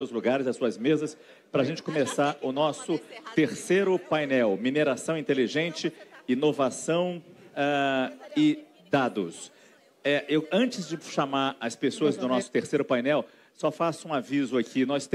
Os lugares, as suas mesas, para a gente começar o nosso terceiro painel, mineração inteligente, inovação e dados. Antes de chamar as pessoas do nosso terceiro painel, só faço um aviso aqui. Nós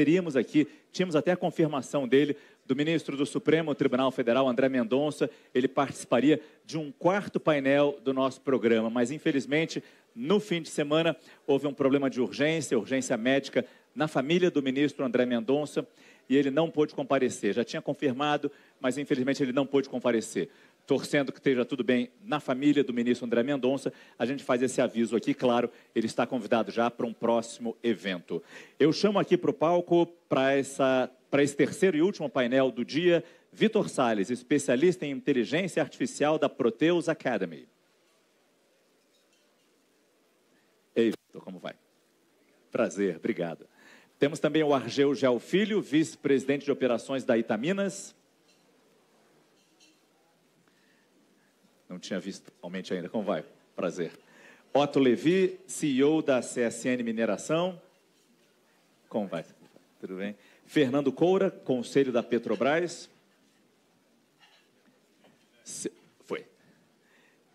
tínhamos até a confirmação dele, do ministro do Supremo Tribunal Federal, André Mendonça. Ele participaria de um quarto painel do nosso programa, mas infelizmente, no fim de semana, houve um problema de urgência médica na família do ministro André Mendonça, e ele não pôde comparecer. Já tinha confirmado, mas infelizmente ele não pôde comparecer. Torcendo que esteja tudo bem na família do ministro André Mendonça, a gente faz esse aviso aqui, claro, ele está convidado já para um próximo evento. Eu chamo aqui para o palco, para esse terceiro e último painel do dia, Vitor Salles, especialista em inteligência artificial da Proteus Academy. Ei, Vitor, como vai? Prazer, obrigado. Temos também o Argeu Gel Filho, vice-presidente de operações da Itaminas. Não tinha visto realmente ainda. Como vai? Prazer. Otto Levi, CEO da CSN Mineração. Como vai? Tudo bem? Fernando Coura, conselho da Petrobras. Foi.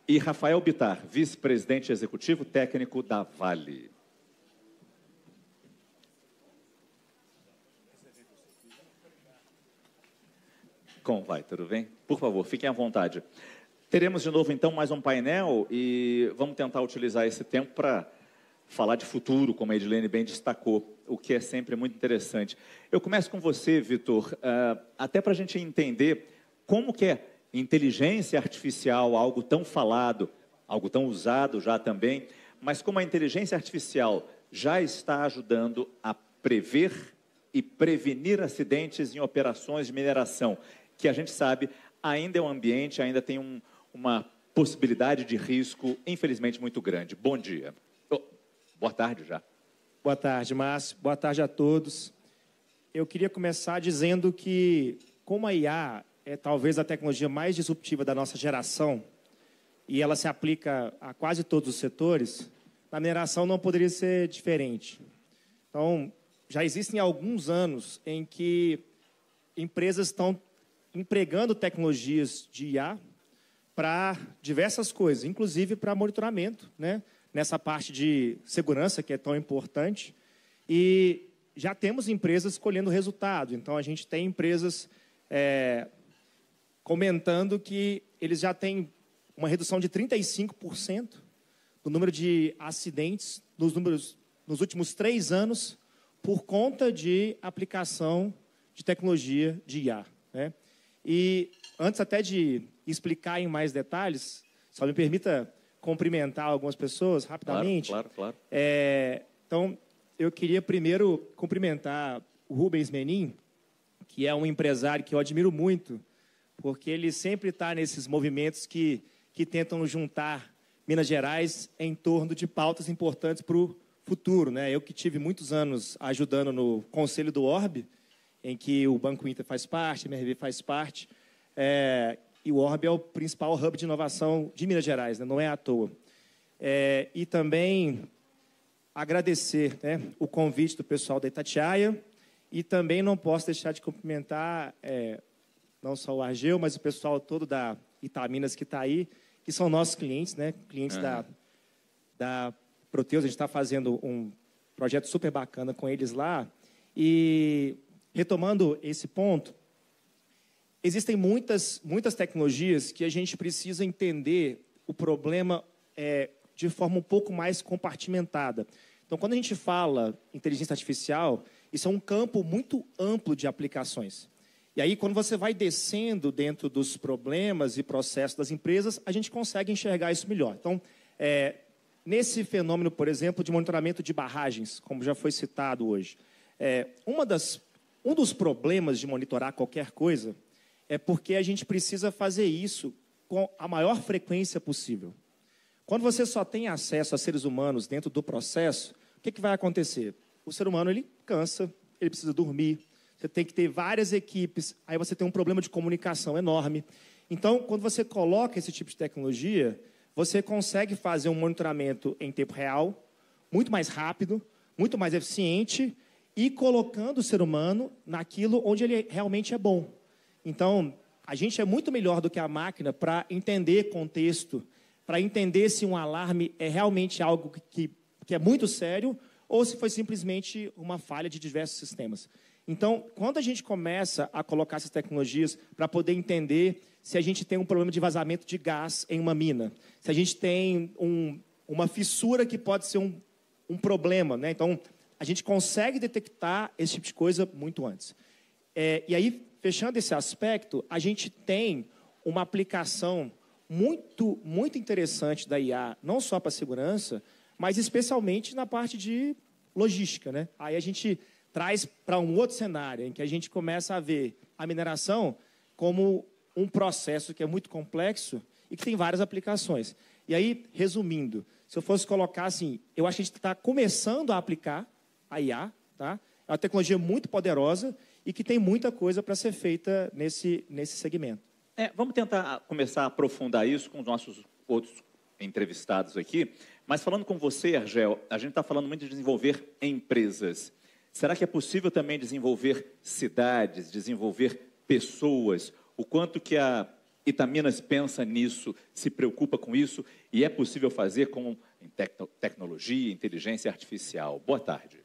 E Rafael Bittar, vice-presidente executivo técnico da Vale. Como vai? Tudo bem? Por favor, fiquem à vontade. Teremos de novo, então, mais um painel e vamos tentar utilizar esse tempo para falar de futuro, como a Edilene bem destacou, o que é sempre muito interessante. Eu começo com você, Vitor, até para a gente entender como que é inteligência artificial, algo tão falado, algo tão usado já também, mas como a inteligência artificial já está ajudando a prever e prevenir acidentes em operações de mineração, que a gente sabe ainda é um ambiente, ainda tem uma possibilidade de risco, infelizmente, muito grande. Bom dia. Boa tarde já. Boa tarde, Márcio. Boa tarde a todos. Eu queria começar dizendo que, como a IA é talvez a tecnologia mais disruptiva da nossa geração, e ela se aplica a quase todos os setores, na mineração não poderia ser diferente. Então, já existem alguns anos em que empresas estão empregando tecnologias de IA para diversas coisas, inclusive para monitoramento, né? Nessa parte de segurança que é tão importante. E já temos empresas colhendo resultado. Então, a gente tem empresas comentando que eles já têm uma redução de 35% do número de acidentes nos últimos 3 anos por conta de aplicação de tecnologia de IA, né? E antes até de explicar em mais detalhes, só me permita cumprimentar algumas pessoas rapidamente. Claro. Então, eu queria primeiro cumprimentar o Rubens Menin, que é um empresário que eu admiro muito, porque ele sempre está nesses movimentos que tentam juntar Minas Gerais em torno de pautas importantes para o futuro, né? Eu que tive muitos anos ajudando no Conselho do Orbe, em que o Banco Inter faz parte, a MRV faz parte, e o Orbe é o principal hub de inovação de Minas Gerais, né? Não é à toa. E também agradecer, né, o convite do pessoal da Itatiaia, e também não posso deixar de cumprimentar não só o Argeu, mas o pessoal todo da Itaminas que está aí, que são nossos clientes, né? Clientes da Proteus. A gente está fazendo um projeto super bacana com eles lá. E retomando esse ponto, existem muitas tecnologias que a gente precisa entender o problema de forma um pouco mais compartimentada. Então, quando a gente fala inteligência artificial, isso é um campo muito amplo de aplicações. E aí, quando você vai descendo dentro dos problemas e processos das empresas, a gente consegue enxergar isso melhor. Então, nesse fenômeno, por exemplo, de monitoramento de barragens, como já foi citado hoje, um dos problemas de monitorar qualquer coisa é porque a gente precisa fazer isso com a maior frequência possível. Quando você só tem acesso a seres humanos dentro do processo, o que vai acontecer? O ser humano, ele cansa, ele precisa dormir, você tem que ter várias equipes, aí você tem um problema de comunicação enorme. Então, quando você coloca esse tipo de tecnologia, você consegue fazer um monitoramento em tempo real, muito mais rápido, muito mais eficiente e colocando o ser humano naquilo onde ele realmente é bom. Então, a gente é muito melhor do que a máquina para entender contexto, para entender se um alarme é realmente algo que é muito sério ou se foi simplesmente uma falha de diversos sistemas. Então, quando a gente começa a colocar essas tecnologias para poder entender se a gente tem um problema de vazamento de gás em uma mina, se a gente tem uma fissura que pode ser um problema, né? Então, a gente consegue detectar esse tipo de coisa muito antes. E aí, fechando esse aspecto, a gente tem uma aplicação muito, muito interessante da IA, não só para a segurança, mas especialmente na parte de logística, né? Aí a gente traz para um outro cenário, em que a gente começa a ver a mineração como um processo que é muito complexo e que tem várias aplicações. E aí, resumindo, se eu fosse colocar assim, eu acho que a gente está começando a aplicar a IA, tá? É uma tecnologia muito poderosa e que tem muita coisa para ser feita nesse segmento. Vamos tentar começar a aprofundar isso com os nossos outros entrevistados aqui. Mas falando com você, Argel, a gente está falando muito de desenvolver empresas. Será que é possível também desenvolver cidades, desenvolver pessoas? O quanto que a Itaminas pensa nisso, se preocupa com isso, e é possível fazer com tecnologia, inteligência artificial? Boa tarde.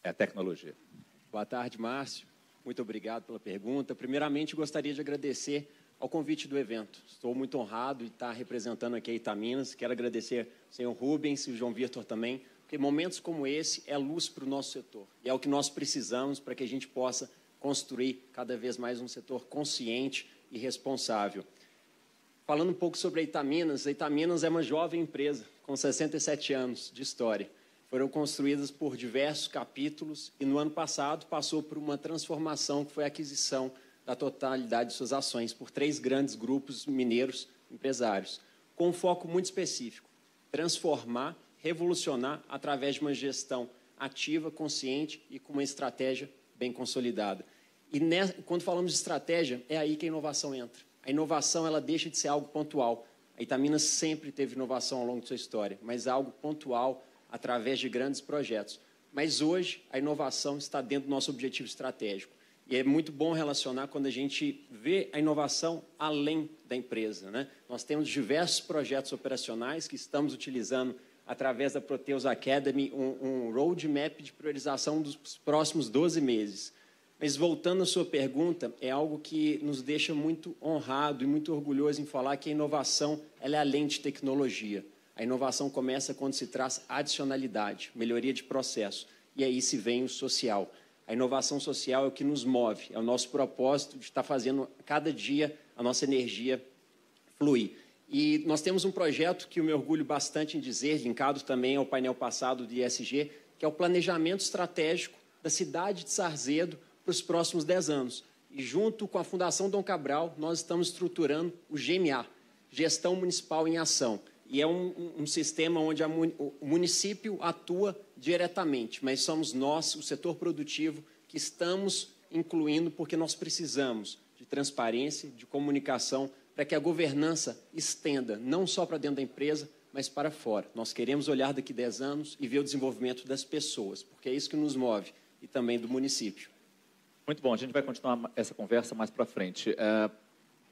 É a tecnologia. Boa tarde, Márcio. Muito obrigado pela pergunta. Primeiramente, gostaria de agradecer ao convite do evento. Estou muito honrado de estar representando aqui a Itaminas. Quero agradecer ao senhor Rubens e o João Vitor também, porque momentos como esse é luz para o nosso setor. E é o que nós precisamos para que a gente possa construir cada vez mais um setor consciente e responsável. Falando um pouco sobre a Itaminas é uma jovem empresa com 67 anos de história. Foram construídas por diversos capítulos e, no ano passado, passou por uma transformação que foi a aquisição da totalidade de suas ações por 3 grandes grupos mineiros empresários, com um foco muito específico: transformar, revolucionar através de uma gestão ativa, consciente e com uma estratégia bem consolidada. E quando falamos de estratégia, é aí que a inovação entra. A inovação ela deixa de ser algo pontual. A Itaminas sempre teve inovação ao longo de sua história, mas algo pontual através de grandes projetos. Mas hoje a inovação está dentro do nosso objetivo estratégico. E é muito bom relacionar quando a gente vê a inovação além da empresa, né? Nós temos diversos projetos operacionais que estamos utilizando através da Proteus Academy, um roadmap de priorização dos próximos 12 meses. Mas voltando à sua pergunta, é algo que nos deixa muito honrado e muito orgulhoso em falar que a inovação ela é além de tecnologia. A inovação começa quando se traz adicionalidade, melhoria de processo, e aí se vem o social. A inovação social é o que nos move, é o nosso propósito de estar fazendo cada dia a nossa energia fluir. E nós temos um projeto que eu me orgulho bastante em dizer, linkado também ao painel passado do ISG, que é o planejamento estratégico da cidade de Sarzedo para os próximos 10 anos. E junto com a Fundação Dom Cabral, nós estamos estruturando o GMA, Gestão Municipal em Ação. E é um sistema onde o município atua diretamente, mas somos nós, o setor produtivo, que estamos incluindo porque nós precisamos de transparência, de comunicação, para que a governança estenda não só para dentro da empresa, mas para fora. Nós queremos olhar daqui 10 anos e ver o desenvolvimento das pessoas, porque é isso que nos move, e também do município. Muito bom, a gente vai continuar essa conversa mais para frente.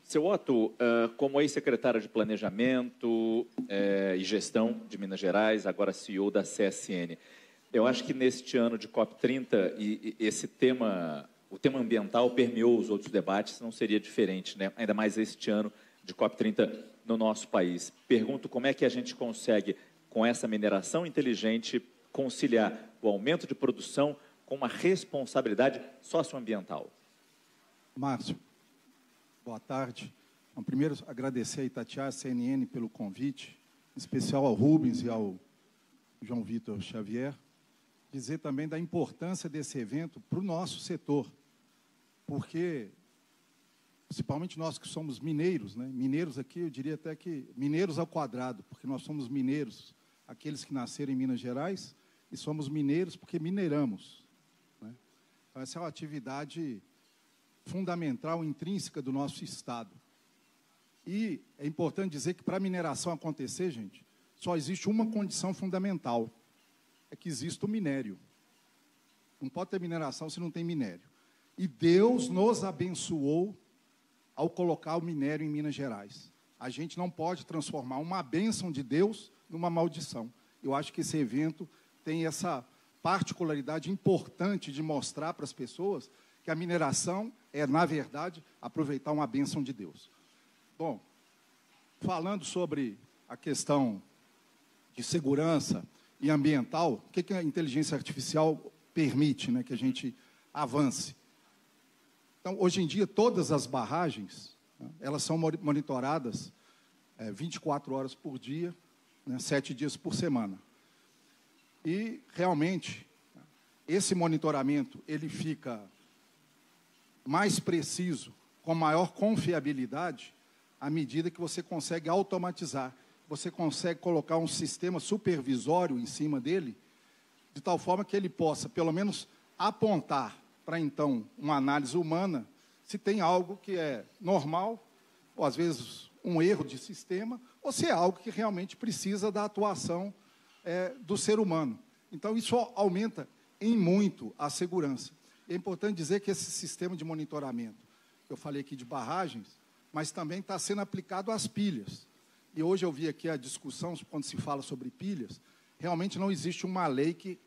Seu Otto, como ex-secretário de Planejamento e Gestão de Minas Gerais, agora CEO da CSN, eu acho que neste ano de COP30, esse tema, o tema ambiental permeou os outros debates, não seria diferente, né? Ainda mais este ano de COP30 no nosso país. Pergunto como é que a gente consegue, com essa mineração inteligente, conciliar o aumento de produção com uma responsabilidade socioambiental. Márcio, boa tarde. Bom, primeiro, agradecer a Itatiaia CNN pelo convite, em especial ao Rubens e ao João Vitor Xavier. Dizer também da importância desse evento para o nosso setor, porque, principalmente nós que somos mineiros, né? Mineiros aqui, eu diria até que mineiros ao quadrado, porque nós somos mineiros, aqueles que nasceram em Minas Gerais, e somos mineiros porque mineramos, né? Então, essa é uma atividade fundamental, intrínseca do nosso Estado. E é importante dizer que para a mineração acontecer, gente, só existe uma condição fundamental, é que exista o minério. Não pode ter mineração se não tem minério. E Deus nos abençoou ao colocar o minério em Minas Gerais. A gente não pode transformar uma bênção de Deus numa maldição. Eu acho que esse evento tem essa particularidade importante de mostrar para as pessoas que a mineração é, na verdade, aproveitar uma bênção de Deus. Bom, falando sobre a questão de segurança e ambiental, o que a inteligência artificial permite, né, que a gente avance? Então, hoje em dia, todas as barragens, né, elas são monitoradas 24 horas por dia, né, 7 dias por semana. E, realmente, esse monitoramento ele fica mais preciso, com maior confiabilidade, à medida que você consegue automatizar. Você consegue colocar um sistema supervisório em cima dele, de tal forma que ele possa, pelo menos, apontar para, então, uma análise humana, se tem algo que é normal, ou, às vezes, um erro de sistema, ou se é algo que realmente precisa da atuação do ser humano. Então, isso aumenta em muito a segurança. É importante dizer que esse sistema de monitoramento, que eu falei aqui de barragens, mas também está sendo aplicado às pilhas. E hoje eu vi aqui a discussão, quando se fala sobre pilhas, realmente não existe uma lei que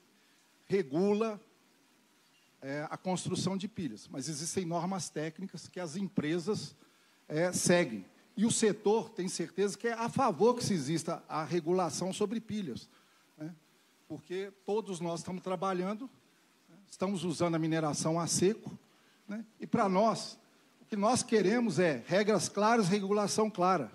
regula a construção de pilhas, mas existem normas técnicas que as empresas seguem. E o setor tem certeza que é a favor que se exista a regulação sobre pilhas, né? Porque todos nós estamos trabalhando, né? Estamos usando a mineração a seco, né? E para nós, o que nós queremos é regras claras, regulação clara.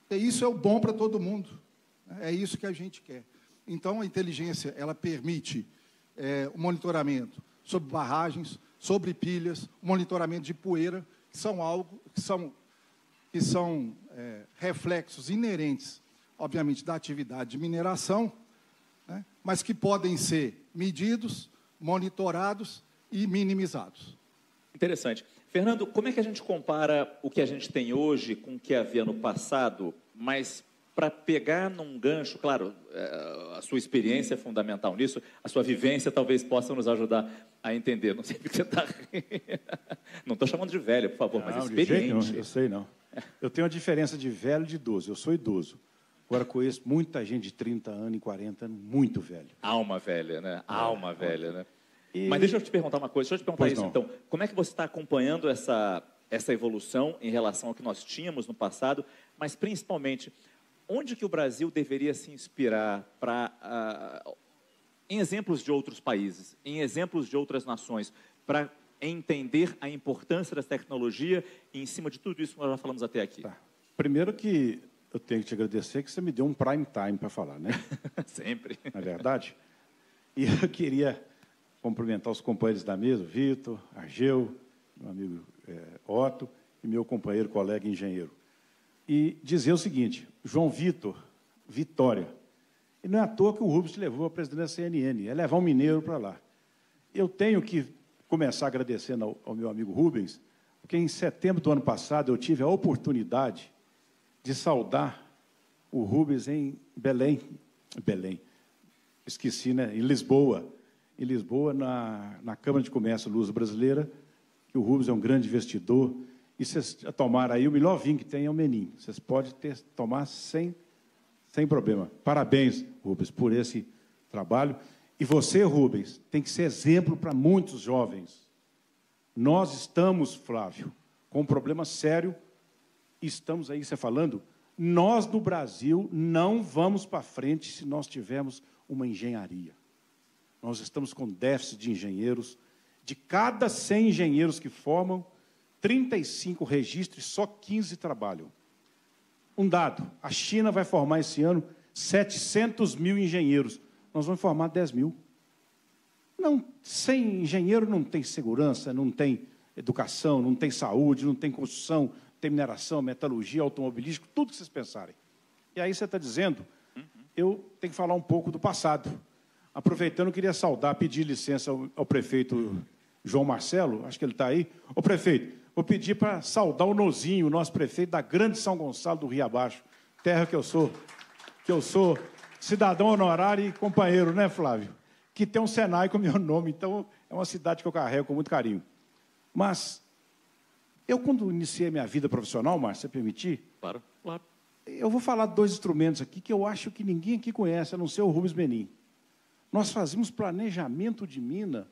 E isso é o bom para todo mundo, né? É isso que a gente quer. Então, a inteligência, ela permite o monitoramento sobre barragens, sobre pilhas, monitoramento de poeira, que são algo que são reflexos inerentes, obviamente, da atividade de mineração, né, mas que podem ser medidos, monitorados e minimizados. Interessante. Fernando, como é que a gente compara o que a gente tem hoje com o que havia no passado, mas para pegar num gancho, claro, a sua experiência é fundamental nisso, a sua vivência talvez possa nos ajudar a entender. Não sei porque você está Não estou chamando de velho, por favor, mas experiente. Não, eu sei não. Eu tenho a diferença de velho e de idoso. Eu sou idoso. Agora conheço muita gente de 30 anos e 40 anos, muito velho. Alma velha, né? Alma velha, né? Mas deixa eu te perguntar uma coisa. Deixa eu te perguntar isso, então. Como é que você está acompanhando essa evolução em relação ao que nós tínhamos no passado, mas principalmente, onde que o Brasil deveria se inspirar em exemplos de outros países, em exemplos de outras nações, para entender a importância da tecnologia e em cima de tudo isso que nós já falamos até aqui? Tá. Primeiro que eu tenho que te agradecer que você me deu um prime time para falar, né? Sempre. Não é verdade? E eu queria cumprimentar os companheiros da mesa, o Vitor, Argeu, meu amigo Otto e meu companheiro, colega engenheiro. E dizer o seguinte, João Vitor, Vitória, e não é à toa que o Rubens te levou à presidência da CNN, é levar um mineiro para lá. Eu tenho que começar agradecendo ao meu amigo Rubens, porque em setembro do ano passado eu tive a oportunidade de saudar o Rubens em Belém, esqueci, né? Em Lisboa, na Câmara de Comércio Luso Brasileira, que o Rubens é um grande investidor, e vocês tomaram aí, o melhor vinho que tem é o Menin. Vocês podem tomar sem problema. Parabéns, Rubens, por esse trabalho. E você, Rubens, tem que ser exemplo para muitos jovens. Nós estamos, Flávio, com um problema sério, e estamos aí, você falando, nós no Brasil não vamos para frente se nós tivermos uma engenharia. Nós estamos com déficit de engenheiros. De cada 100 engenheiros que formam, 35 registros, só 15 trabalham. Um dado, a China vai formar esse ano 700 mil engenheiros. Nós vamos formar 10 mil. Não, sem engenheiro não tem segurança, não tem educação, não tem saúde, não tem construção, não tem mineração, metalurgia, automobilístico, tudo que vocês pensarem. E aí você está dizendo, eu tenho que falar um pouco do passado. Aproveitando, eu queria saudar, pedir licença ao prefeito João Marcelo, acho que ele está aí. Ô, prefeito, vou pedir para saudar o Nozinho, nosso prefeito da grande São Gonçalo do Rio Abaixo, terra que eu que eu sou cidadão honorário e companheiro, né, Flávio? Que tem um Senai com o meu nome, então é uma cidade que eu carrego com muito carinho. Mas eu, quando iniciei minha vida profissional, Márcio, se você permitir, Claro, claro. eu vou falar de 2 instrumentos aqui que eu acho que ninguém aqui conhece, a não ser o Rubens Menin. Nós fazíamos planejamento de mina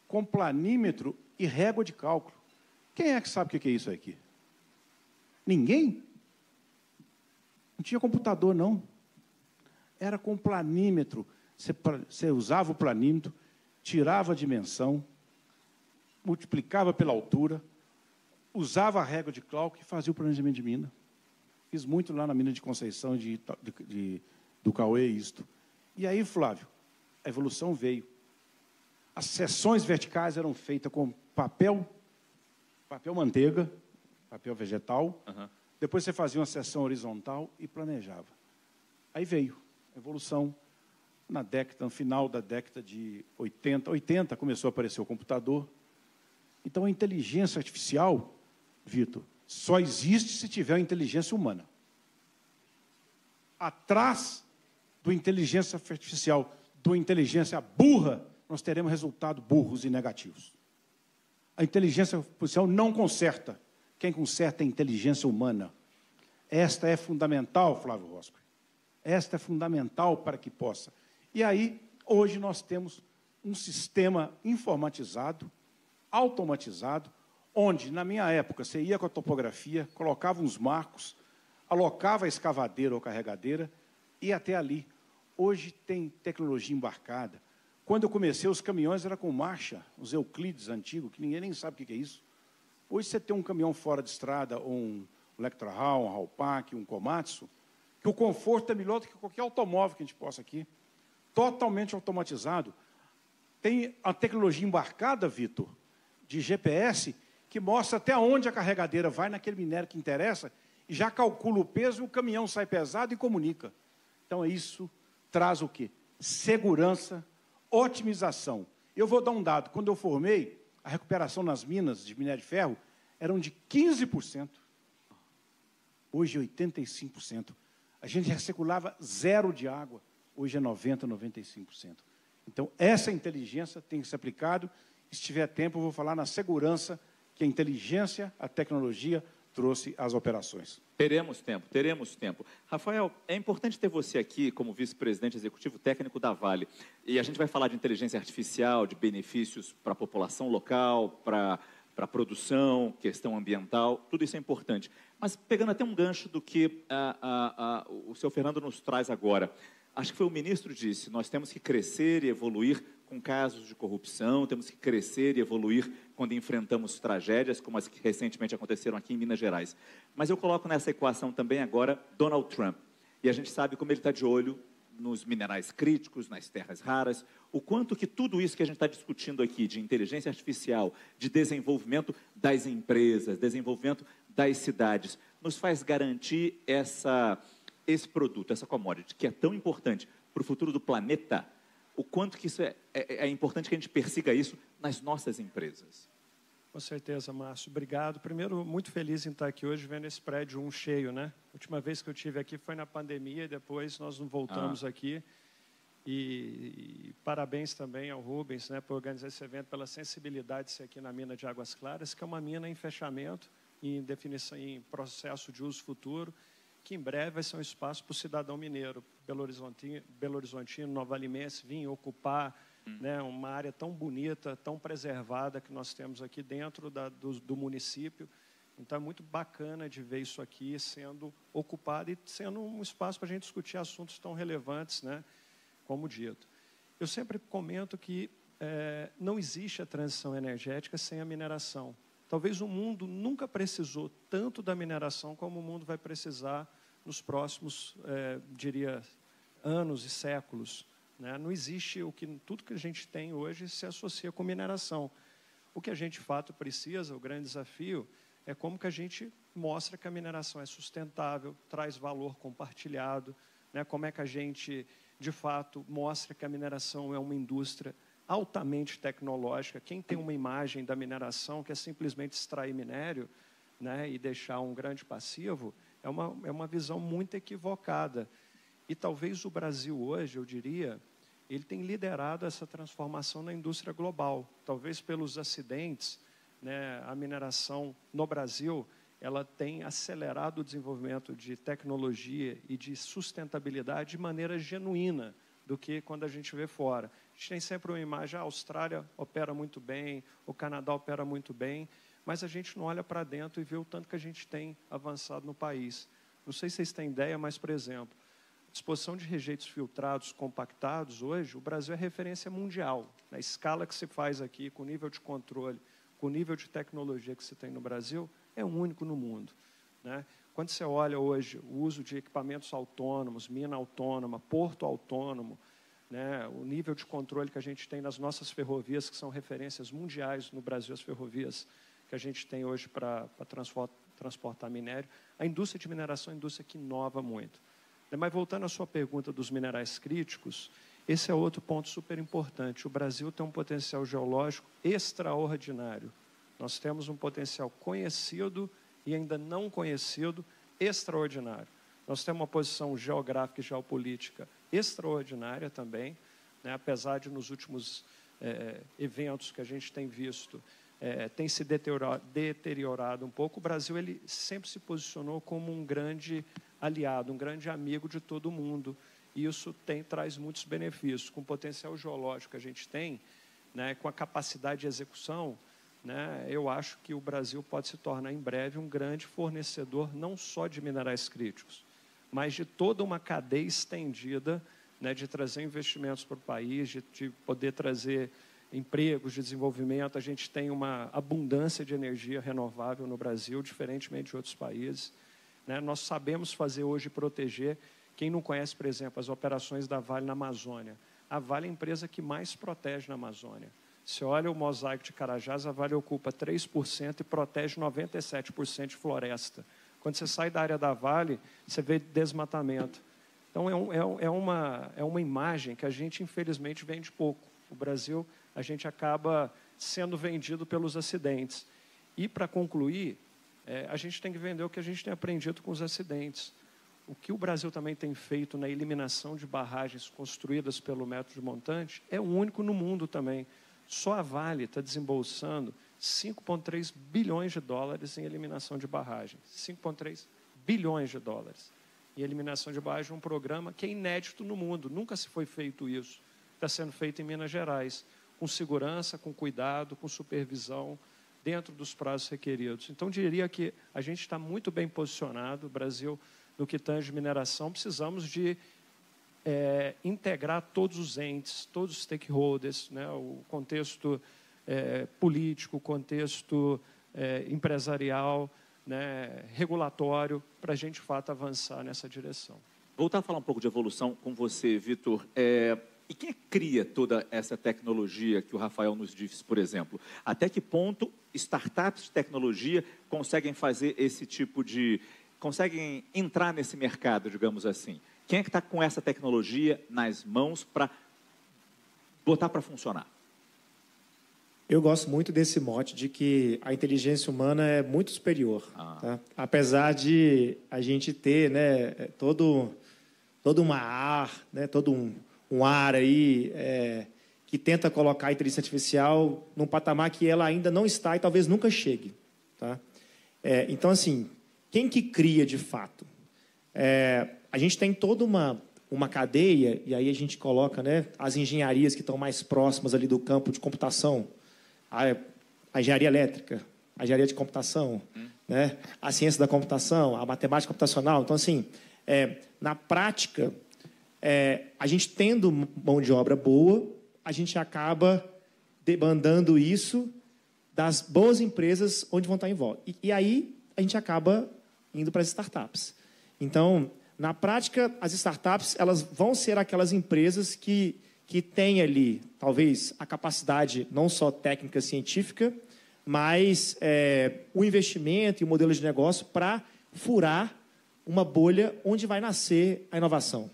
com planímetro e régua de cálculo. Quem é que sabe o que é isso aqui? Ninguém? Não tinha computador, não. Era com planímetro. Você usava o planímetro, tirava a dimensão, multiplicava pela altura, usava a régua de cálculo e fazia o planejamento de mina. Fiz muito lá na mina de Conceição do Cauê isto. E aí, Flávio, a evolução veio. As seções verticais eram feitas com papel manteiga, papel vegetal. Uhum. Depois você fazia uma seção horizontal e planejava. Aí veio a evolução. No final da década de 80 começou a aparecer o computador. Então, a inteligência artificial, Vitor, só existe se tiver a inteligência humana. Atrás do inteligência artificial, do inteligência burra, nós teremos resultados burros e negativos. A inteligência artificial não conserta. Quem conserta é a inteligência humana. Esta é fundamental, Flávio Rosco. Esta é fundamental para que possa. E aí, hoje nós temos um sistema informatizado, automatizado, onde, na minha época, você ia com a topografia, colocava uns marcos, alocava a escavadeira ou carregadeira, e até ali. Hoje tem tecnologia embarcada. Quando eu comecei, os caminhões eram com marcha, os Euclides antigos, que ninguém nem sabe o que é isso. Hoje você tem um caminhão fora de estrada, ou um Electra-Hall, um Hallpack, um Komatsu, que o conforto é melhor do que qualquer automóvel que a gente possa aqui. Totalmente automatizado. Tem a tecnologia embarcada, Vitor, de GPS, que mostra até onde a carregadeira vai naquele minério que interessa, e já calcula o peso, e o caminhão sai pesado e comunica. Então, isso traz o quê? Segurança, otimização. Eu vou dar um dado. Quando eu formei, a recuperação nas minas de minério de ferro eram de 15%. Hoje, 85%. A gente recirculava 0 de água. Hoje é 90%, 95%. Então, essa inteligência tem que ser aplicada. Se tiver tempo, eu vou falar na segurança que a inteligência, a tecnologia trouxe às operações. Teremos tempo, teremos tempo. Rafael, é importante ter você aqui como vice-presidente executivo técnico da Vale. E a gente vai falar de inteligência artificial, de benefícios para a população local, para a produção, questão ambiental, tudo isso é importante. Mas pegando até um gancho do que o senhor Fernando nos traz agora, acho que foi o ministro que disse, nós temos que crescer e evoluir com casos de corrupção, temos que crescer e evoluir quando enfrentamos tragédias, como as que recentemente aconteceram aqui em Minas Gerais. Mas eu coloco nessa equação também agora Donald Trump. E a gente sabe como ele está de olho nos minerais críticos, nas terras raras, o quanto que tudo isso que a gente está discutindo aqui, de inteligência artificial, de desenvolvimento das empresas, desenvolvimento das cidades, nos faz garantir esse produto, essa commodity, que é tão importante para o futuro do planeta, o quanto que isso é importante que a gente persiga isso nas nossas empresas. Com certeza, Márcio. Obrigado. Primeiro, muito feliz em estar aqui hoje, vendo esse prédio cheio, né? A última vez que eu estive aqui foi na pandemia, e depois nós não voltamos aqui. E parabéns também ao Rubens, né, por organizar esse evento, pela sensibilidade de ser aqui na mina de Águas Claras, que é uma mina em fechamento, em definição, em processo de uso futuro, que em breve vai ser um espaço para o cidadão mineiro, Belo Horizontino, Nova Limense, vir ocupar, né, uma área tão bonita, tão preservada que nós temos aqui dentro do município. Então, é muito bacana de ver isso aqui sendo ocupado e sendo um espaço para a gente discutir assuntos tão relevantes, né, como dito. Eu sempre comento que não existe a transição energética sem a mineração. Talvez o mundo nunca precisou tanto da mineração como o mundo vai precisar nos próximos, diria, anos e séculos. Né? Não existe tudo que a gente tem hoje se associa com mineração. O que a gente, de fato, precisa, o grande desafio, é como que a gente mostra que a mineração é sustentável, traz valor compartilhado, né? Como é que a gente, de fato, mostra que a mineração é uma indústria altamente tecnológica. Quem tem uma imagem da mineração que é simplesmente extrair minério, né, e deixar um grande passivo, é uma visão muito equivocada. E talvez o Brasil hoje, eu diria, ele tem liderado essa transformação na indústria global. Talvez pelos acidentes, né, a mineração no Brasil, ela tem acelerado o desenvolvimento de tecnologia e de sustentabilidade de maneira genuína do que quando a gente vê fora. A gente tem sempre uma imagem, a Austrália opera muito bem, o Canadá opera muito bem, mas a gente não olha para dentro e vê o tanto que a gente tem avançado no país. Não sei se vocês têm ideia, mas, por exemplo, a disposição de rejeitos filtrados, compactados, hoje, o Brasil é referência mundial. Na escala que se faz aqui, com o nível de controle, com o nível de tecnologia que se tem no Brasil, é o único no mundo, né? Quando você olha hoje o uso de equipamentos autônomos, mina autônoma, porto autônomo, né, o nível de controle que a gente tem nas nossas ferrovias, que são referências mundiais no Brasil, as ferrovias que a gente tem hoje para transportar minério, a indústria de mineração é uma indústria que inova muito. Mas voltando à sua pergunta dos minerais críticos, esse é outro ponto super importante. O Brasil tem um potencial geológico extraordinário. Nós temos um potencial conhecido e ainda não conhecido extraordinário. Nós temos uma posição geográfica e geopolítica extraordinária também, né? Apesar de nos últimos eventos que a gente tem visto, tem se deteriorado um pouco, o Brasil ele sempre se posicionou como um grande aliado, um grande amigo de todo mundo. E isso traz muitos benefícios. Com o potencial geológico que a gente tem, né, com a capacidade de execução, né, eu acho que o Brasil pode se tornar em breve um grande fornecedor não só de minerais críticos, mas de toda uma cadeia estendida, né, de trazer investimentos para o país, de poder trazer empregos, de desenvolvimento. A gente tem uma abundância de energia renovável no Brasil, diferentemente de outros países, né? Nós sabemos fazer hoje e proteger. Quem não conhece, por exemplo, as operações da Vale na Amazônia, a Vale é a empresa que mais protege na Amazônia. Se olha o mosaico de Carajás, a Vale ocupa 3% e protege 97% de floresta. Quando você sai da área da Vale, você vê desmatamento. Então, é uma imagem que a gente, infelizmente, vende pouco. O Brasil, a gente acaba sendo vendido pelos acidentes. E, para concluir, a gente tem que vender o que a gente tem aprendido com os acidentes. O que o Brasil também tem feito na eliminação de barragens construídas pelo método de montante é o único no mundo também. Só a Vale está desembolsando 5,3 bilhões de dólares em eliminação de barragens. 5,3 bilhões de dólares em eliminação de barragens, um programa que é inédito no mundo. Nunca se foi feito isso. Está sendo feito em Minas Gerais, com segurança, com cuidado, com supervisão, dentro dos prazos requeridos. Então, diria que a gente está muito bem posicionado, o Brasil, no que tange mineração. Precisamos de integrar todos os entes, todos os stakeholders, né, o contexto político, o contexto empresarial, né, regulatório, para a gente, de fato, avançar nessa direção. Voltar a falar um pouco de evolução com você, Vitor. E quem cria toda essa tecnologia que o Rafael nos disse, por exemplo? Até que ponto startups de tecnologia conseguem fazer esse tipo de... conseguem entrar nesse mercado, digamos assim? Quem é que está com essa tecnologia nas mãos para botar para funcionar? Eu gosto muito desse mote de que a inteligência humana é muito superior. Tá? Apesar de a gente ter, né, todo um ar aí que tenta colocar a inteligência artificial num patamar que ela ainda não está e talvez nunca chegue. Tá? Então, assim, quem que cria de fato? A gente tem toda uma cadeia, e aí a gente coloca, né, as engenharias que estão mais próximas ali do campo de computação, a engenharia elétrica, a engenharia de computação, né, a ciência da computação, a matemática computacional. Então, assim, na prática, a gente tendo mão de obra boa, a gente acaba demandando isso das boas empresas onde vão estar em volta. E aí a gente acaba indo para as startups. Então, na prática, as startups elas vão ser aquelas empresas que têm ali, talvez, a capacidade não só técnica, científica, mas o investimento e o modelo de negócio para furar uma bolha onde vai nascer a inovação.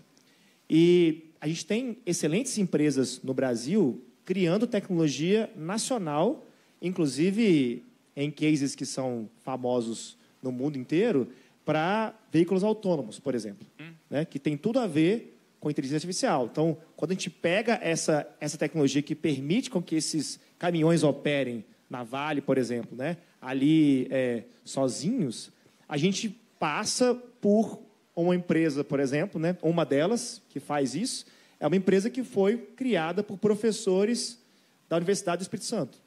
E a gente tem excelentes empresas no Brasil criando tecnologia nacional, inclusive em cases que são famosos no mundo inteiro, para veículos autônomos, por exemplo, né, que tem tudo a ver com inteligência artificial. Então, quando a gente pega essa tecnologia que permite com que esses caminhões operem na Vale, por exemplo, né, ali sozinhos, a gente passa por uma empresa, por exemplo, né, uma delas que faz isso, é uma empresa que foi criada por professores da Universidade do Espírito Santo.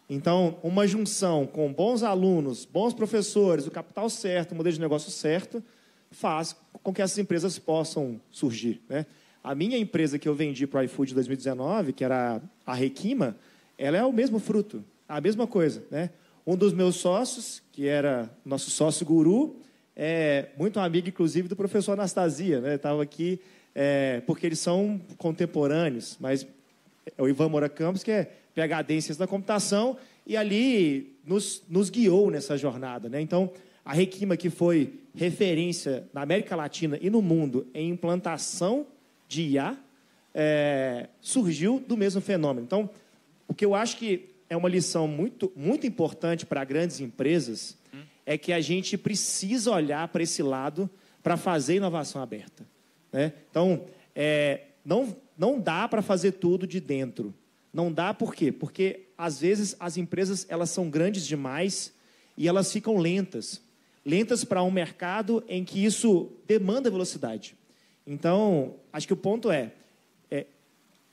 Então, uma junção com bons alunos, bons professores, o capital certo, o modelo de negócio certo, faz com que essas empresas possam surgir, né? A minha empresa que eu vendi para o iFood em 2019, que era a Requima, ela é o mesmo fruto, a mesma coisa, né? Um dos meus sócios, que era nosso sócio guru, é muito amigo, inclusive, do professor Anastasia, né? Estava aqui porque eles são contemporâneos, mas é o Ivan Moura Campos, que é PhD em ciência da computação, e ali nos guiou nessa jornada, né? Então, a Requima, que foi referência na América Latina e no mundo em implantação de IA, surgiu do mesmo fenômeno. Então, o que eu acho que é uma lição muito, muito importante para grandes empresas é que a gente precisa olhar para esse lado para fazer inovação aberta, né? Então, não dá para fazer tudo de dentro. Não dá por quê? Porque, às vezes, as empresas elas são grandes demais e elas ficam lentas. Lentas para um mercado em que isso demanda velocidade. Então, acho que o ponto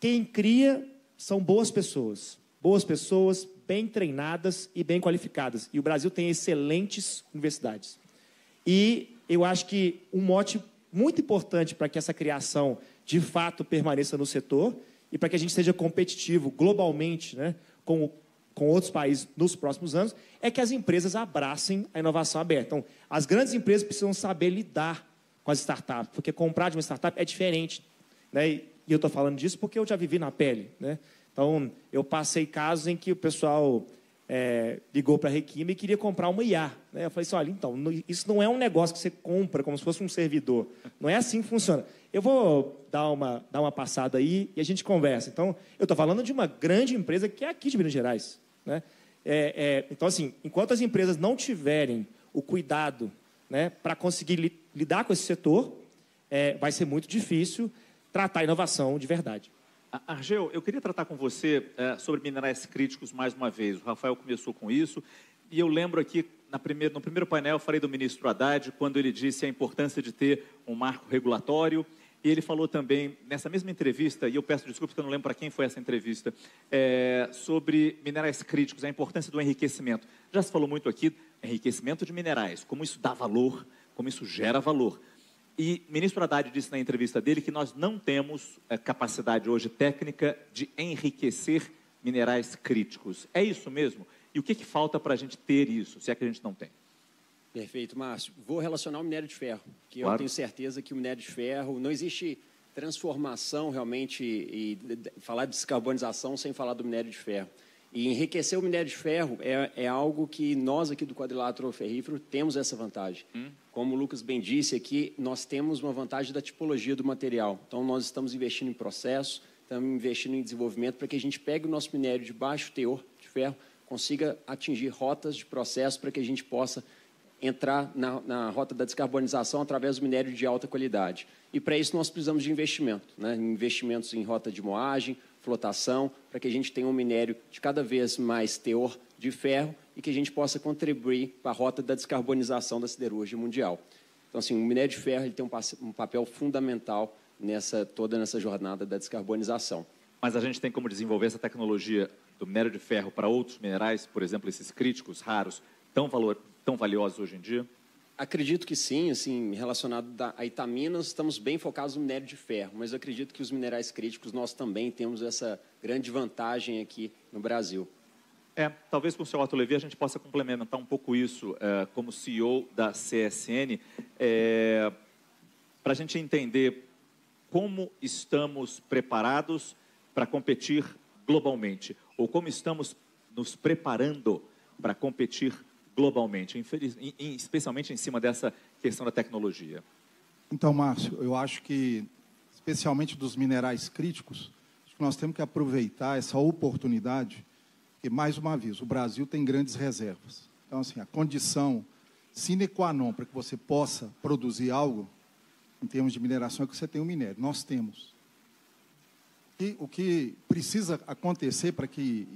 quem cria são boas pessoas bem treinadas e bem qualificadas. E o Brasil tem excelentes universidades. E eu acho que um mote muito importante para que essa criação, de fato, permaneça no setor e para que a gente seja competitivo globalmente, né, com outros países nos próximos anos, é que as empresas abracem a inovação aberta. Então, as grandes empresas precisam saber lidar com as startups, porque comprar de uma startup é diferente, né? E eu estou falando disso porque eu já vivi na pele, né? Então, eu passei casos em que o pessoal ligou para a Requima e queria comprar uma IA, né? Eu falei assim, olha, então, isso não é um negócio que você compra como se fosse um servidor. Não é assim que funciona. Eu vou dar uma passada aí e a gente conversa. Então, eu estou falando de uma grande empresa que é aqui de Minas Gerais, né? Então, assim, enquanto as empresas não tiverem o cuidado, né, para conseguir lidar com esse setor, vai ser muito difícil tratar a inovação de verdade. Argel, eu queria tratar com você sobre minerais críticos mais uma vez. O Rafael começou com isso, e eu lembro aqui, no primeiro painel, eu falei do ministro Haddad, quando ele disse a importância de ter um marco regulatório, e ele falou também, nessa mesma entrevista, e eu peço desculpas que eu não lembro para quem foi essa entrevista, sobre minerais críticos, a importância do enriquecimento. Já se falou muito aqui, enriquecimento de minerais, como isso dá valor, como isso gera valor. E o ministro Haddad disse na entrevista dele que nós não temos capacidade hoje técnica de enriquecer minerais críticos. É isso mesmo? E o que falta para a gente ter isso, se é que a gente não tem? Perfeito, Márcio. Vou relacionar o minério de ferro, que claro. Eu tenho certeza que o minério de ferro, não existe transformação realmente, e falar de descarbonização sem falar do minério de ferro. E enriquecer o minério de ferro é algo que nós aqui do quadrilátero ferrífero temos essa vantagem. Como o Lucas bem disse aqui, nós temos uma vantagem da tipologia do material. Então, nós estamos investindo em processo, estamos investindo em desenvolvimento para que a gente pegue o nosso minério de baixo teor de ferro, consiga atingir rotas de processo para que a gente possa entrar na rota da descarbonização através do minério de alta qualidade. E, para isso, nós precisamos de investimento, né? Investimentos em rota de moagem, flotação, para que a gente tenha um minério de cada vez mais teor de ferro e que a gente possa contribuir para a rota da descarbonização da siderurgia mundial. Então, assim, o minério de ferro ele tem um papel fundamental toda nessa jornada da descarbonização. Mas a gente tem como desenvolver essa tecnologia do minério de ferro para outros minerais, por exemplo, esses críticos, raros, tão valiosos hoje em dia? Acredito que sim, assim, relacionado a Itaminas, estamos bem focados no minério de ferro, mas eu acredito que os minerais críticos nós também temos essa grande vantagem aqui no Brasil. Talvez com o seu Otto Levi a gente possa complementar um pouco isso como CEO da CSN, para a gente entender como estamos preparados para competir globalmente, ou como estamos nos preparando para competir globalmente, especialmente em cima dessa questão da tecnologia. Então, Márcio, eu acho que, especialmente dos minerais críticos, acho que nós temos que aproveitar essa oportunidade, porque, mais uma vez, o Brasil tem grandes reservas. Então, assim, a condição sine qua non para que você possa produzir algo, em termos de mineração, é que você tem o minério. Nós temos. E o que precisa acontecer para que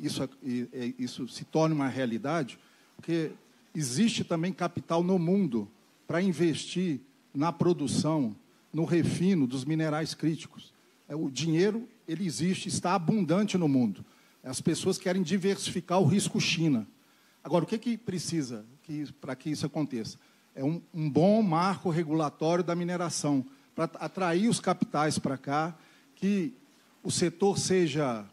isso se torne uma realidade, porque existe também capital no mundo para investir na produção, no refino dos minerais críticos. O dinheiro, ele existe, está abundante no mundo. As pessoas querem diversificar o risco China. Agora, o que precisa para que isso aconteça? É um bom marco regulatório da mineração, para atrair os capitais para cá, que o setor seja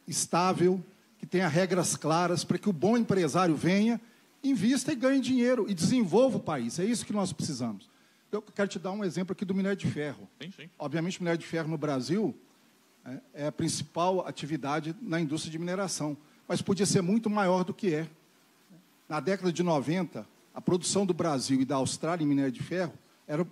estável, que tenha regras claras, para que o bom empresário venha, invista e ganhe dinheiro, e desenvolva o país. É isso que nós precisamos. Eu quero te dar um exemplo aqui do minério de ferro. Sim. Obviamente, o minério de ferro no Brasil é a principal atividade na indústria de mineração, mas podia ser muito maior do que é. Na década de 90, a produção do Brasil e da Austrália em minério de ferro eram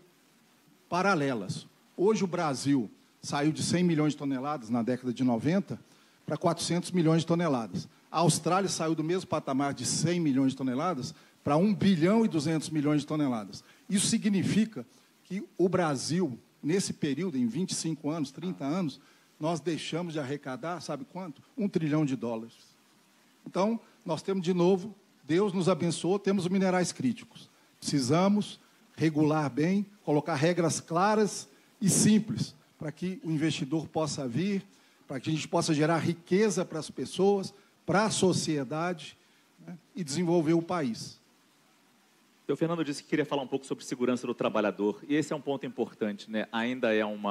paralelas. Hoje, o Brasil saiu de 100 milhões de toneladas na década de 90 para 400 milhões de toneladas. A Austrália saiu do mesmo patamar de 100 milhões de toneladas para 1 bilhão e 200 milhões de toneladas. Isso significa que o Brasil, nesse período, em 25 anos, 30 anos, nós deixamos de arrecadar, sabe quanto? $1 trilhão. Então, nós temos, de novo, Deus nos abençoou, temos os minerais críticos. Precisamos regular bem, colocar regras claras e simples, para que o investidor possa vir, para que a gente possa gerar riqueza para as pessoas, para a sociedade, né, e desenvolver o país. O Fernando disse que queria falar um pouco sobre segurança do trabalhador, e esse é um ponto importante, né? Ainda é um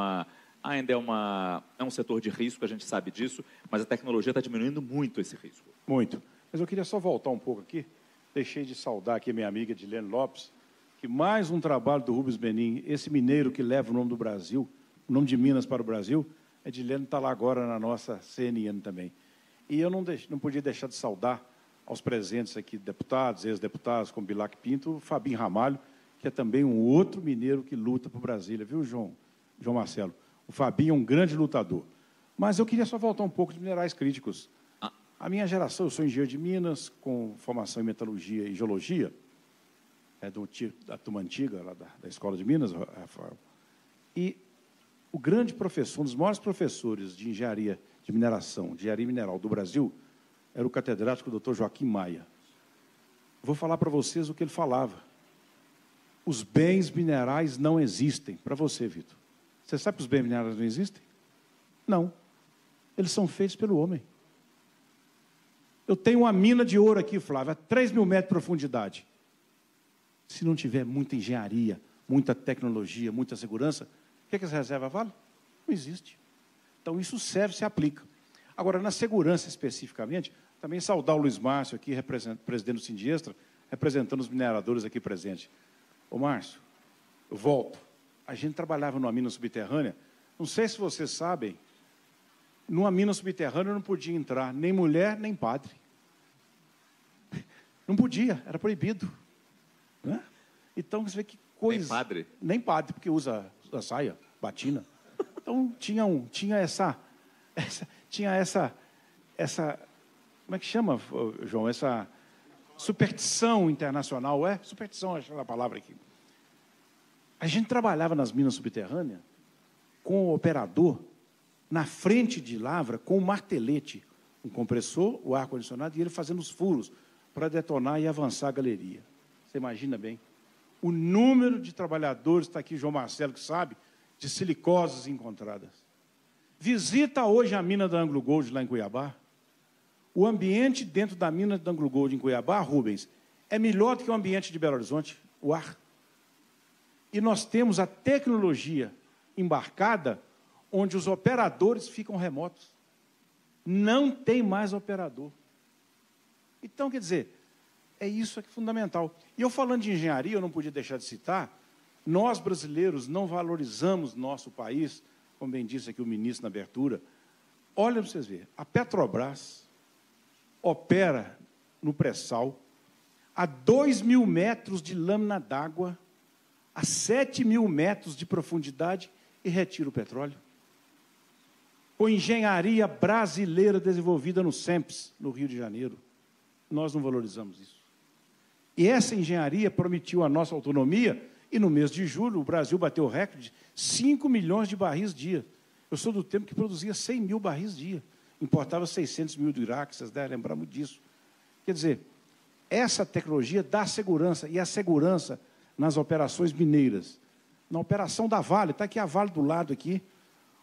setor de risco, a gente sabe disso, mas a tecnologia está diminuindo muito esse risco. Muito. Mas eu queria só voltar um pouco aqui. Deixei de saudar aqui a minha amiga Edilene Lopes, que mais um trabalho do Rubens Menin, esse mineiro que leva o nome do Brasil, o nome de Minas para o Brasil. A Edilene está lá agora na nossa CNN também. E eu não podia deixar de saudar aos presentes aqui, deputados, ex-deputados, como Bilac Pinto, o Fabinho Ramalho, que é também um outro mineiro que luta por Brasília, viu, João Marcelo? O Fabinho é um grande lutador. Mas eu queria só voltar um pouco de minerais críticos. A minha geração, eu sou engenheiro de Minas, com formação em metalurgia e geologia, da turma antiga, lá da Escola de Minas, Rafael. E o grande professor, um dos maiores professores de engenharia de mineração, de engenharia mineral do Brasil, era o catedrático Dr. Joaquim Maia. Vou falar para vocês o que ele falava. Os bens minerais não existem. Para você, Vitor. Você sabe que os bens minerais não existem? Não. Eles são feitos pelo homem. Eu tenho uma mina de ouro aqui, Flávio, a 3 mil metros de profundidade. Se não tiver muita engenharia, muita tecnologia, muita segurança, o que essa reserva vale? Não existe. Então, isso serve, se aplica. Agora, na segurança especificamente, também saudar o Luiz Márcio aqui, presidente do Sindiestra, representando os mineradores aqui presentes. Ô, Márcio, eu volto. A gente trabalhava numa mina subterrânea. Não sei se vocês sabem, numa mina subterrânea não podia entrar nem mulher, nem padre. Não podia, era proibido. Né? Então, você vê que coisa... Nem padre? Nem padre, porque usa saia, batina. Então, tinha essa... Como é que chama, João? Essa superstição internacional, Superstição, acho que é a palavra aqui. A gente trabalhava nas minas subterrâneas com o operador na frente de lavra com um martelete, um compressor, o ar-condicionado, e ele fazendo os furos para detonar e avançar a galeria. Você imagina bem? O número de trabalhadores, está aqui João Marcelo, que sabe, de silicoses encontradas. Visita hoje a mina da Anglo Gold, lá em Cuiabá. O ambiente dentro da mina da Anglo Gold, em Cuiabá, Rubens, é melhor do que o ambiente de Belo Horizonte, o ar. E nós temos a tecnologia embarcada, onde os operadores ficam remotos. Não tem mais operador. Então, quer dizer, isso que é fundamental. E eu falando de engenharia, eu não podia deixar de citar, nós brasileiros não valorizamos nosso país, como bem disse aqui o ministro na abertura. Olha para vocês verem, a Petrobras opera no pré-sal a 2.000 metros de lâmina d'água, a 7.000 metros de profundidade e retira o petróleo. Com engenharia brasileira desenvolvida no SEMPS, no Rio de Janeiro. Nós não valorizamos isso. E essa engenharia permitiu a nossa autonomia, e no mês de julho o Brasil bateu o recorde de 5 milhões de barris dia. Eu sou do tempo que produzia 100 mil barris dia, importava 600 mil do Iraque, vocês devem lembrar muito disso. Quer dizer, essa tecnologia dá segurança, e a segurança nas operações mineiras. Na operação da Vale, está aqui a Vale do lado aqui,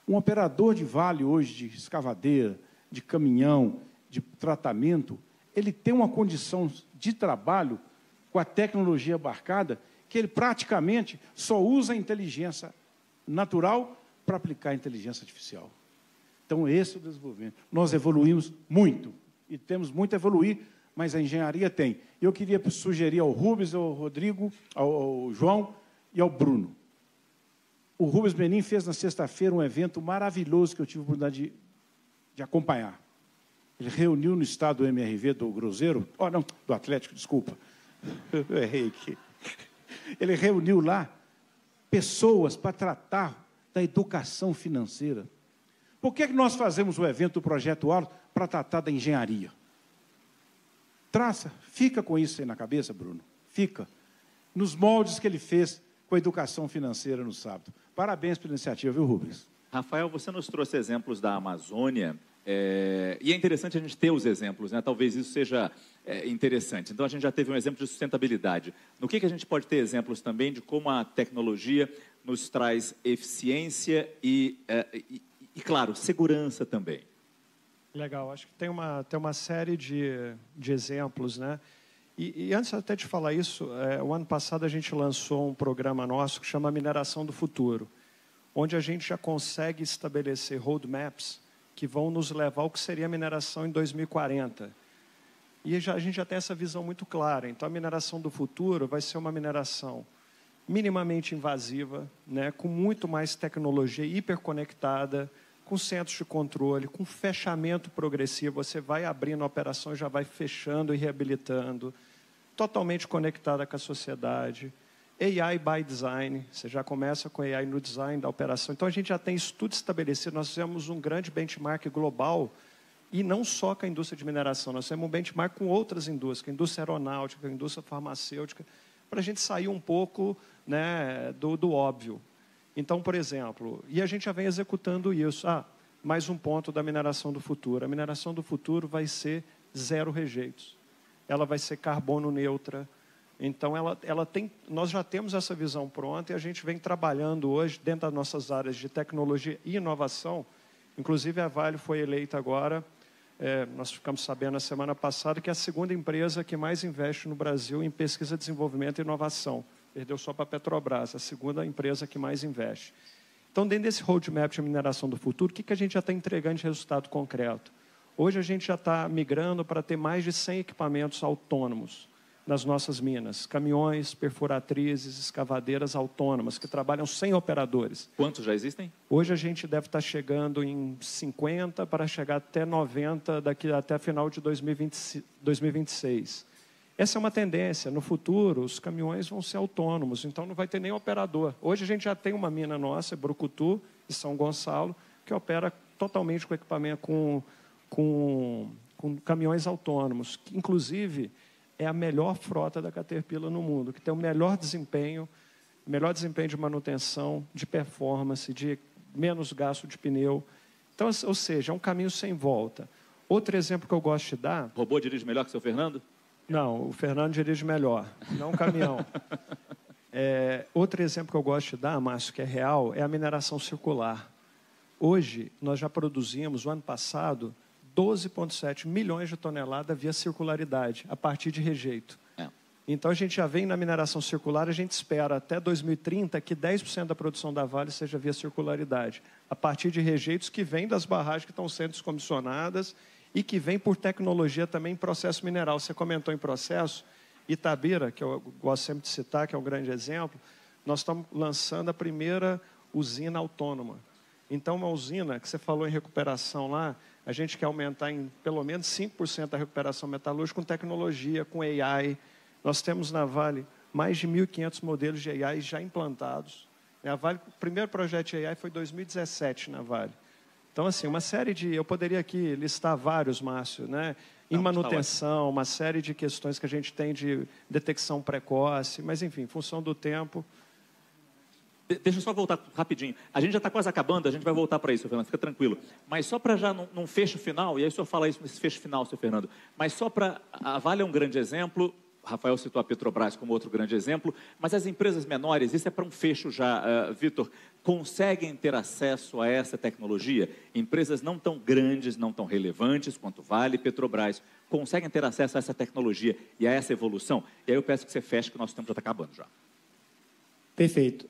um operador de Vale hoje, de escavadeira, de caminhão, de tratamento, ele tem uma condição de trabalho com a tecnologia embarcada que ele praticamente só usa a inteligência natural para aplicar a inteligência artificial. Então, esse é o desenvolvimento. Nós evoluímos muito, e temos muito a evoluir, mas a engenharia tem. Eu queria sugerir ao Rubens, ao Rodrigo, ao João e ao Bruno. O Rubens Menin fez na sexta-feira um evento maravilhoso que eu tive a oportunidade de acompanhar. Ele reuniu no estado do MRV do Cruzeiro, não, do Atlético, desculpa. Eu errei aqui. Ele reuniu lá pessoas para tratar da educação financeira. Por que nós fazemos o evento do Projeto Auro para tratar da engenharia? Fica com isso aí na cabeça, Bruno. Fica. Nos moldes que ele fez com a educação financeira no sábado. Parabéns pela iniciativa, viu, Rubens? Rafael, você nos trouxe exemplos da Amazônia, e é interessante a gente ter os exemplos, né? Talvez isso seja interessante. Então, a gente já teve um exemplo de sustentabilidade. No que a gente pode ter exemplos também de como a tecnologia nos traz eficiência e claro, segurança também? Legal, acho que tem uma série de exemplos, né? E antes até de falar isso, o ano passado a gente lançou um programa nosso que chama Mineração do Futuro, onde a gente já consegue estabelecer roadmaps que vão nos levar ao que seria a mineração em 2040. E a gente já tem essa visão muito clara. Então, a mineração do futuro vai ser uma mineração minimamente invasiva, né, com muito mais tecnologia hiperconectada, com centros de controle, com fechamento progressivo. Você vai abrindo a operação e já vai fechando e reabilitando, totalmente conectada com a sociedade. AI by design, você já começa com AI no design da operação. Então, a gente já tem isso tudo estabelecido. Nós fizemos um grande benchmark global, e não só com a indústria de mineração, nós temos um benchmark com outras indústrias, a indústria aeronáutica, a indústria farmacêutica, para a gente sair um pouco, né, do óbvio. Então, por exemplo, e a gente já vem executando isso. Mais um ponto da mineração do futuro. A mineração do futuro vai ser zero rejeitos. Ela vai ser carbono neutra. Então, nós já temos essa visão pronta e a gente vem trabalhando hoje dentro das nossas áreas de tecnologia e inovação. Inclusive, a Vale foi eleita agora, nós ficamos sabendo na semana passada, que é a segunda empresa que mais investe no Brasil em pesquisa, desenvolvimento e inovação. Perdeu só para a Petrobras, a segunda empresa que mais investe. Então, dentro desse roadmap de mineração do futuro, o que a gente já está entregando de resultado concreto? Hoje, a gente já está migrando para ter mais de 100 equipamentos autônomos nas nossas minas. Caminhões, perfuratrizes, escavadeiras autônomas, que trabalham sem operadores. Quantos já existem? Hoje, a gente deve estar chegando em 50 para chegar até 90 até final de 2026. Essa é uma tendência. No futuro, os caminhões vão ser autônomos, então não vai ter nem operador. Hoje a gente já tem uma mina nossa, Brucutu, de São Gonçalo, que opera totalmente com equipamento, com caminhões autônomos, que inclusive é a melhor frota da Caterpillar no mundo, que tem o melhor desempenho de manutenção, de performance, de menos gasto de pneu. Então, ou seja, é um caminho sem volta. Outro exemplo que eu gosto de dar... O robô dirige melhor que o seu Fernando? Não, o Fernando dirige melhor, não o caminhão. Outro exemplo que eu gosto de dar, Márcio, que é real, é a mineração circular. Hoje, nós já produzimos, o ano passado, 12,7 milhões de toneladas via circularidade, a partir de rejeito. Então, a gente já vem na mineração circular, a gente espera até 2030 que 10% da produção da Vale seja via circularidade, a partir de rejeitos que vêm das barragens que estão sendo descomissionadas e que vem por tecnologia também em processo mineral. Você comentou em processo, Itabira, que eu gosto sempre de citar, que é um grande exemplo, nós estamos lançando a primeira usina autônoma. Então, uma usina que você falou em recuperação lá, a gente quer aumentar em pelo menos 5% a recuperação metalúrgica com tecnologia, com AI. Nós temos na Vale mais de 1.500 modelos de AI já implantados. A Vale, o primeiro projeto de AI foi em 2017 na Vale. Então, assim, uma série de... Eu poderia aqui listar vários, Márcio, né? Em manutenção, uma série de questões que a gente tem de detecção precoce, mas, enfim, em função do tempo... Deixa eu só voltar rapidinho. A gente já está quase acabando, a gente vai voltar para isso, Fernando, fica tranquilo. Mas só para já num fecho final, e aí o senhor fala isso nesse fecho final, senhor Fernando, mas só para... A Vale é um grande exemplo, Rafael citou a Petrobras como outro grande exemplo, mas as empresas menores, isso é para um fecho já, Vitor, conseguem ter acesso a essa tecnologia? Empresas não tão grandes, não tão relevantes quanto Vale e Petrobras, conseguem ter acesso a essa tecnologia e a essa evolução? E aí eu peço que você feche, que o nosso tempo já está acabando já. Perfeito.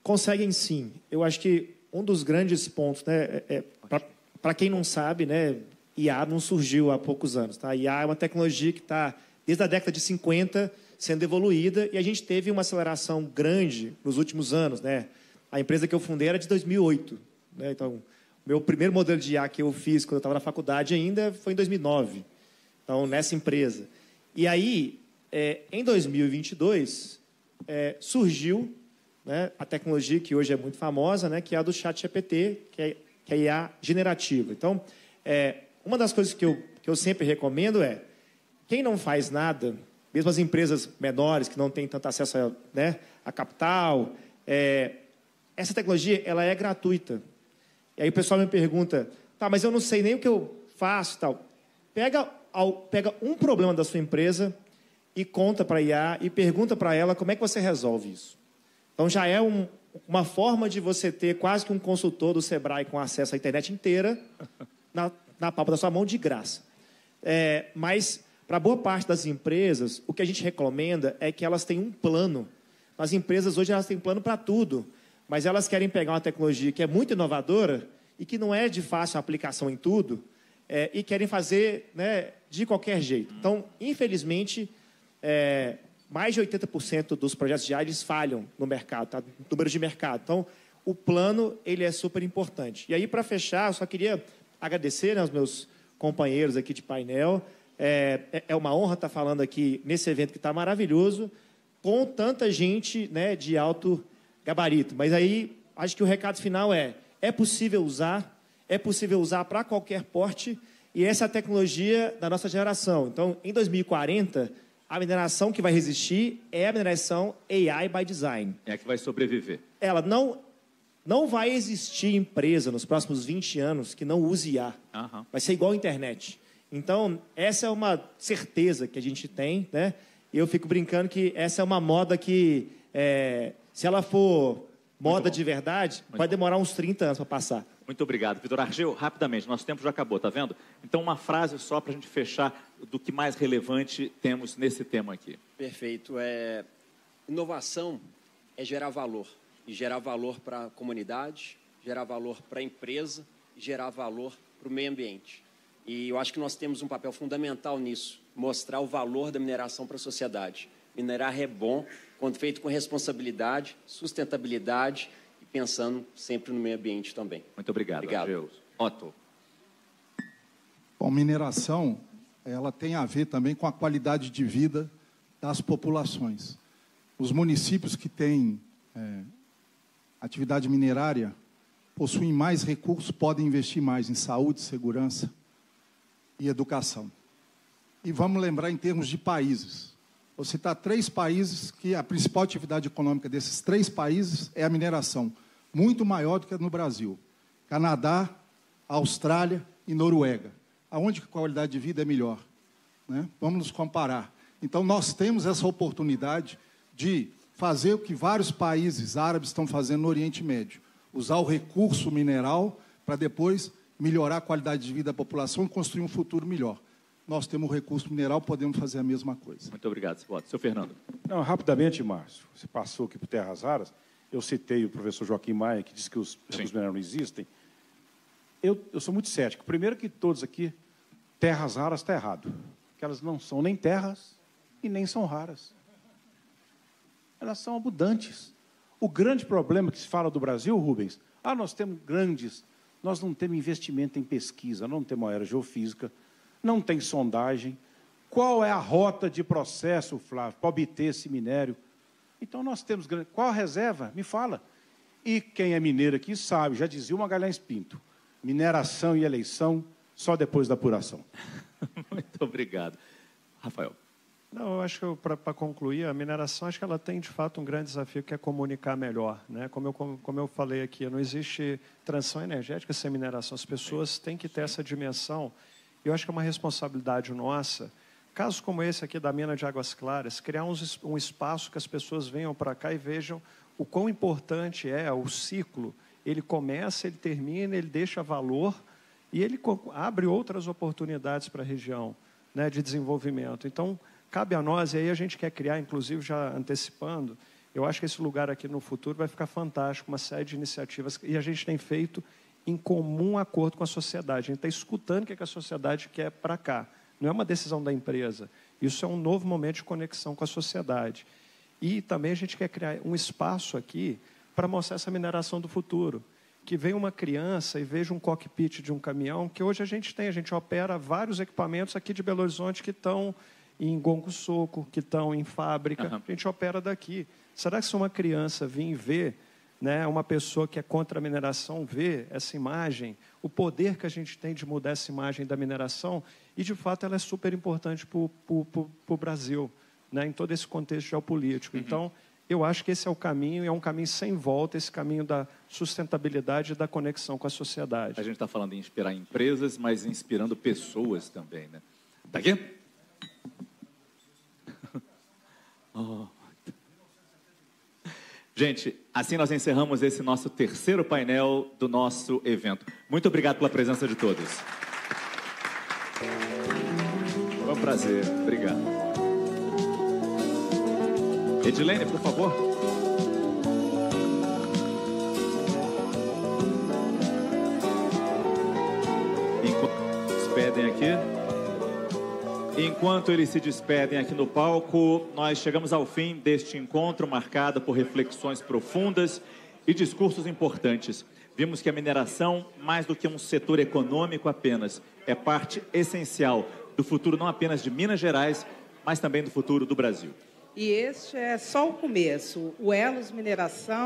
Conseguem sim. Eu acho que um dos grandes pontos, né, para quem não sabe, né, IA não surgiu há poucos anos. Tá? IA é uma tecnologia que está, desde a década de 50, sendo evoluída, e a gente teve uma aceleração grande nos últimos anos. Né? A empresa que eu fundei era de 2008. Né? Então, meu primeiro modelo de IA que eu fiz quando eu estava na faculdade ainda foi em 2009. Então, nessa empresa. E aí, em 2022... surgiu, né, a tecnologia que hoje é muito famosa, né, que é a do ChatGPT, que é a IA generativa. Então, uma das coisas que eu sempre recomendo é, quem não faz nada, mesmo as empresas menores que não têm tanto acesso a, né, a capital, essa tecnologia ela é gratuita. E aí o pessoal me pergunta, tá, mas eu não sei nem o que eu faço, tal. Pega um problema da sua empresa e conta para a IA e pergunta para ela como é que você resolve isso. Então, já é uma forma de você ter quase que um consultor do Sebrae com acesso à internet inteira na palma da sua mão de graça. Mas, para boa parte das empresas, o que a gente recomenda é que elas tenham um plano. As empresas hoje elas têm plano para tudo, mas elas querem pegar uma tecnologia que é muito inovadora e que não é de fácil aplicação em tudo, e querem fazer, né, de qualquer jeito. Então, infelizmente... mais de 80% dos projetos de IA eles falham no mercado, tá? No número de mercado. Então, o plano ele é super importante. E aí, para fechar, eu só queria agradecer, né, aos meus companheiros aqui de painel. É uma honra estar falando aqui nesse evento que está maravilhoso, com tanta gente, né, de alto gabarito. Mas aí, acho que o recado final é possível usar para qualquer porte, e essa é a tecnologia da nossa geração. Então, em 2040... a mineração que vai resistir é a mineração AI by Design. É a que vai sobreviver. Ela não vai existir empresa nos próximos 20 anos que não use IA. Uhum. Vai ser igual à internet. Então, essa é uma certeza que a gente tem, né? Eu fico brincando que essa é uma moda que, se ela for moda de verdade, vai demorar uns 30 anos para passar. Muito obrigado, Vitor. Argeu, rapidamente, nosso tempo já acabou, tá vendo? Então, uma frase só para a gente fechar do que mais relevante temos nesse tema aqui. Perfeito. Inovação é gerar valor. E gerar valor para a comunidade, gerar valor para a empresa, gerar valor para o meio ambiente. E eu acho que nós temos um papel fundamental nisso, mostrar o valor da mineração para a sociedade. Minerar é bom, quando feito com responsabilidade, sustentabilidade, pensando sempre no meio ambiente também. Muito obrigado, Argeu. Otto. Bom, mineração, ela tem a ver também com a qualidade de vida das populações. Os municípios que têm atividade minerária possuem mais recursos, podem investir mais em saúde, segurança e educação. E vamos lembrar em termos de países. Vou citar 3 países que a principal atividade econômica desses 3 países é a mineração, muito maior do que no Brasil. Canadá, Austrália e Noruega. Aonde a qualidade de vida é melhor? Né? Vamos nos comparar. Então, nós temos essa oportunidade de fazer o que vários países árabes estão fazendo no Oriente Médio. Usar o recurso mineral para depois melhorar a qualidade de vida da população e construir um futuro melhor. Nós temos o recurso mineral, podemos fazer a mesma coisa. Muito obrigado, Seu Fernando. Não, rapidamente, Márcio, você passou aqui por terras raras, eu citei o professor Joaquim Maia, que disse que os recursos minerais não existem. Eu sou muito cético. Primeiro que todos aqui, terras raras está errado, porque elas não são nem terras e nem são raras. Elas são abundantes. O grande problema que se fala do Brasil, Rubens, nós temos nós não temos investimento em pesquisa, não temos aerogeofísica, não tem sondagem. Qual é a rota de processo, Flávio, para obter esse minério? Então, nós temos... Qual a reserva? Me fala. E quem é mineiro aqui sabe, já dizia o Magalhães Pinto, mineração e eleição só depois da apuração. Muito obrigado. Rafael. Não, eu acho que, para concluir, a mineração, acho que ela tem, de fato, um grande desafio, que é comunicar melhor, né? Como eu falei aqui, não existe transição energética sem mineração. As pessoas têm que ter essa dimensão. E eu acho que é uma responsabilidade nossa. Casos como esse aqui da mina de Águas Claras, criar um espaço que as pessoas venham para cá e vejam o quão importante é o ciclo. Ele começa, ele termina, ele deixa valor e ele abre outras oportunidades para a região, né, de desenvolvimento. Então, cabe a nós, e aí a gente quer criar, inclusive já antecipando, eu acho que esse lugar aqui no futuro vai ficar fantástico, uma série de iniciativas, e a gente tem feito em comum acordo com a sociedade. A gente está escutando o que a sociedade quer para cá. Não é uma decisão da empresa. Isso é um novo momento de conexão com a sociedade. E também a gente quer criar um espaço aqui para mostrar essa mineração do futuro. Que venha uma criança e veja um cockpit de um caminhão, que hoje a gente opera vários equipamentos aqui de Belo Horizonte que estão em gongo soco, que estão em fábrica, a gente opera daqui. Será que se uma criança vir ver, né, uma pessoa que é contra a mineração, ver essa imagem, o poder que a gente tem de mudar essa imagem da mineração, e de fato ela é super importante para o Brasil, né, em todo esse contexto geopolítico. Então, eu acho que esse é o caminho, e é um caminho sem volta, esse caminho da sustentabilidade e da conexão com a sociedade. A gente está falando em inspirar empresas, mas inspirando pessoas também, né? Daqui? Oh. Gente, assim nós encerramos esse nosso terceiro painel do nosso evento. Muito obrigado pela presença de todos. Foi um prazer. Obrigado. Edilene, por favor. Enquanto eles se despedem aqui no palco, nós chegamos ao fim deste encontro marcado por reflexões profundas e discursos importantes. Vimos que a mineração, mais do que um setor econômico apenas, é parte essencial do futuro não apenas de Minas Gerais, mas também do futuro do Brasil. E este é só o começo. O Elos Mineração